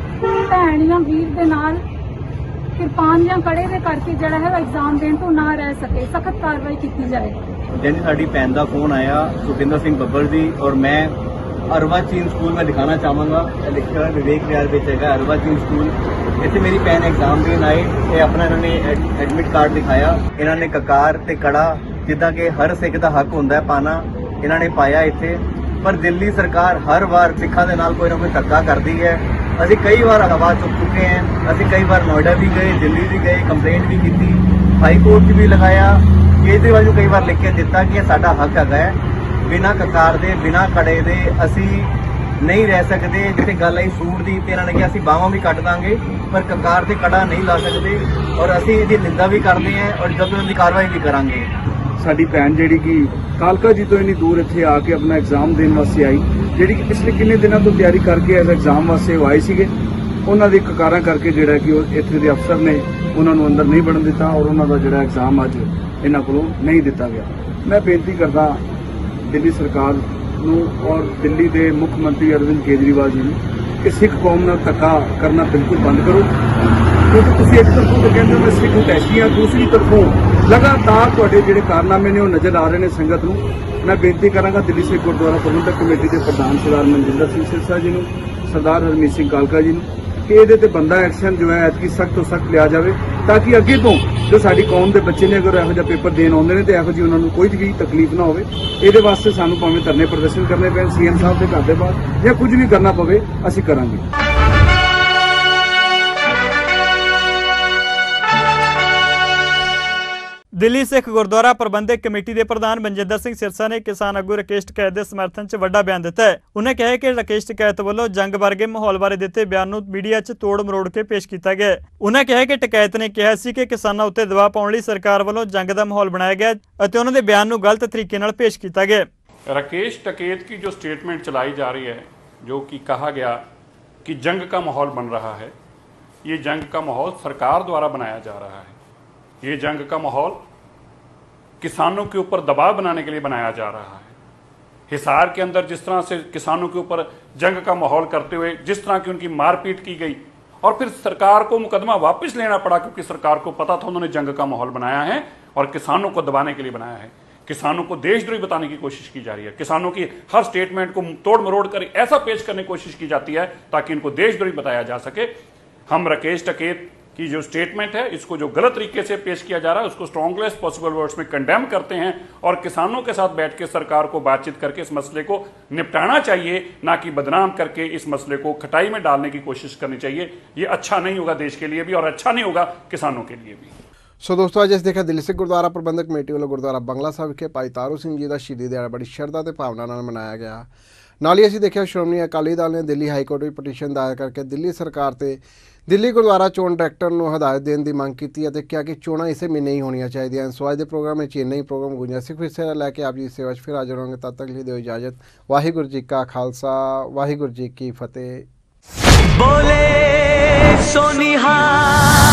Speaker 7: ਭੈਣ ਜਾਂ ਵੀਰ ਦੇ ਨਾਲ ਕਿਰਪਾਨ ਜਾਂ ਕੜੇ ਦੇ ਕਰਕੇ ਜਿਹੜਾ ਹੈ ਐਗਜ਼ਾਮ ਦੇਣ ਤੋਂ ਨਾ ਰਹਿ ਸਕੇ, ਸਖਤ ਕਾਰਵਾਈ ਕੀਤੀ ਜਾਏ।
Speaker 8: जैसे साड़ी भैन का फोन आया सुखिंदर सिंह बब्बर जी, और मैं अरवा चीन स्कूल में दिखाना चाहूँगा, लिखा हुआ विवेक विहार में है अरवा चीन स्कूल। इतने मेरी भैन एग्जाम देन आए ते अपना इन्होंने एडमिट कार्ड दिखाया। इन्होंने ककार ते कड़ा जिदा कि हर सिख का हक होंदा है पाना, इन्होंने पाया इत्थे। पर दिल्ली सरकार हर बार सिखा दे नाल कोई ना कोई धक्का करती है। ਅਸੀਂ कई बार आवाज़ चुक चुके हैं, ਅਸੀਂ कई बार नोएडा भी गए, दिल्ली भी गए, कंप्लेंट भी की, हाई कोर्ट भी लगाया, केजरीवाल ਨੂੰ कई बार लिख के दिता कि साडा हक है, बिना ककार दे बिना कड़े दे असी नहीं रह सकते। जिथे गल आई सूट की तो इन्होंने कहा असी बावां भी कट देंगे पर ककार से कड़ा नहीं ला सकते, और असी इसकी निंदा भी करते हैं और जब उनकी कार्रवाई भी करांगे।
Speaker 9: साडी भैन जिहड़ी कि कालका जी तो इन्नी दूर इत्थे आके अपना एग्जाम देने वास्ते आई, जिहड़ी कि पिछले किन्ने दिनों तो तैयारी करके इस एग्जाम वास्ते आए सीगे, उन्हां दी ककारां करके जिहड़ा कि इत्थे दे अफसर ने उन्हां नूं अंदर नहीं वड़न दिता और उन्हां दा जिहड़ा एग्जाम अज इन्हां कोलों नहीं दिता गया। मैं बेनती करदा दिल्ली सरकार नूं और दिल्ली दे मुख मंत्री अरविंद केजरीवाल जी नूं कि सिख कौम नाल धक्का करना बिल्कुल बंद करो, क्योंकि तुसीं एक तरफों तो कहंदे हो मैं सिख उटैशी हां, दूसरी तरफों लगातार तुहाडे जिहड़े कारनामे ने वो नज़र आ रहे हैं संगत नूं। मैं बेनती करांगा दिल्ली सिख गुरुद्वारा प्रबंधक कमेटी के प्रधान सरदार मनजिंदर सिंह सिरसा जी नूं, सरदार हरमीत सिंह कालका जी नूं कि ਇਹਦੇ ਤੇ ਬੰਦਾ ਐਕਸ਼ਨ ਜੋ ਹੈ ਐਤਕੀ ਸਖਤ ਤੋਂ ਸਖਤ ਲਿਆ ਜਾਵੇ, ਤਾਂ ਕਿ ਅੱਗੇ ਤੋਂ ਜੋ ਸਾਡੀ ਕੌਮ ਦੇ ਬੱਚੇ ਨੇ ਅਗਰ ਇਹੋ ਜਿਹਾ ਪੇਪਰ ਦੇਣ ਆਉਂਦੇ ਨੇ ਤੇ ਇਹੋ ਜਿਹੀ ਉਹਨਾਂ ਨੂੰ ਕੋਈ ਵੀ ਤਕਲੀਫ ਨਾ ਹੋਵੇ। ਇਹਦੇ ਵਾਸਤੇ ਸਾਨੂੰ ਭਾਵੇਂ ਧਰਨੇ ਪ੍ਰਦਰਸ਼ਨ ਕਰਨੇ ਪੈਣ CM ਸਾਹਿਬ ਦੇ ਘਰ ਦੇ ਬਾਹਰ ਜਾਂ ਕੁਝ ਵੀ ਕਰਨਾ ਪਵੇ, ਅਸੀਂ ਕਰਾਂਗੇ।
Speaker 3: ਦਿੱਲੀ ਸਿੱਖ ਗੁਰਦੁਆਰਾ ਪ੍ਰਬੰਧਕ ਕਮੇਟੀ ਦੇ ਪ੍ਰਧਾਨ ਮਨਜਿੰਦਰ ਸਿੰਘ ਸਿਰਸਾ ਨੇ ਕਿਸਾਨ ਆਗੂ ਰਾਕੇਸ਼ ਟਕੈਤ ਦੇ ਸਮਰਥਨ 'ਚ ਵੱਡਾ ਬਿਆਨ ਦਿੱਤਾ ਹੈ। ਉਹਨੇ ਕਿਹਾ ਕਿ ਰਾਕੇਸ਼ ਟਕੈਤ ਵੱਲੋਂ ਜੰਗ ਵਰਗੇ ਮਾਹੌਲ ਬਾਰੇ ਦਿੱਤੇ ਬਿਆਨ ਨੂੰ ਮੀਡੀਆ 'ਚ ਤੋੜ ਮਰੋੜ ਕੇ ਪੇਸ਼ ਕੀਤਾ ਗਿਆ। ਉਹਨਾਂ ਕਿਹਾ ਕਿ ਟਕੈਤ ਨੇ ਕਿਹਾ ਸੀ ਕਿ ਕਿਸਾਨਾਂ ਉੱਤੇ ਦਬਾਅ ਪਾਉਣ ਲਈ ਸਰਕਾਰ ਵੱਲੋਂ ਜੰਗ ਦਾ ਮਾਹੌਲ ਬਣਾਇਆ ਗਿਆ ਅਤੇ ਉਹਨਾਂ ਦੇ ਬਿਆਨ ਨੂੰ ਗਲਤ ਤਰੀਕੇ ਨਾਲ ਪੇਸ਼ ਕੀਤਾ ਗਿਆ।
Speaker 6: राकेश टकैत की जो स्टेटमेंट चलाई जा रही है, जो कि कहा गया कि जंग का माहौल बन रहा है, ये जंग का माहौल सरकार द्वारा बनाया जा रहा है। ये जंग का माहौल किसानों के ऊपर दबाव बनाने के लिए बनाया जा रहा है। हिसार के अंदर जिस तरह से किसानों के ऊपर जंग का माहौल करते हुए जिस तरह की उनकी मारपीट की गई और फिर सरकार को मुकदमा वापस लेना पड़ा, क्योंकि सरकार को पता था उन्होंने जंग का माहौल बनाया है और किसानों को दबाने के लिए बनाया है। किसानों को देशद्रोही बताने की कोशिश की जा रही है, किसानों की हर स्टेटमेंट को तोड़ मरोड़ कर ऐसा पेश करने की कोशिश की जाती है ताकि इनको देशद्रोही बताया जा सके। हम राकेश टकैत की जो स्टेटमेंट है इसको जो गलत तरीके से पेश किया जा रहा है उसको स्ट्रॉन्गेस्ट पॉसिबल वर्ड्स में कंडेम करते हैं और किसानों के साथ बैठ के सरकार को बातचीत करके इस मसले को निपटाना चाहिए, ना कि बदनाम करके इस मसले को खटाई में डालने की कोशिश करनी चाहिए। ये अच्छा नहीं होगा देश के लिए भी और अच्छा नहीं होगा किसानों के लिए भी।
Speaker 2: सो दोस्तों अज अस देखा दिल्ली सिख गुरुद्वारा प्रबंधक कमेटी वालों गुरुद्वारा बंगला साहिब विखे भाई तारू सिंह जी का शहीदी दिहाड़ा बड़ी शरधा ते भावना नाल मनाया गया। नाल ही असीं देखिया श्रोमणी अकाली दल ने दिल्ली हाई कोर्ट में पटीशन दायर करके दिल्ली सरकार ते दिल्ली गुरुद्वारा चोण डायरैक्टर नूं हदायत देने की मांग की है, क्या कि चोणां इसे महीने ही होनी चाहिए। सो अज के प्रोग्राम में चेन्नई प्रोग्राम गुंजा सिख विरसे लैके आप जी सेवा फिर हाजिर होंगे, तब तक लिए दो इजाजत। वाहिगुरू जी का खालसा वाहिगुरू जी की फतेह।
Speaker 10: बोले सोनिहार।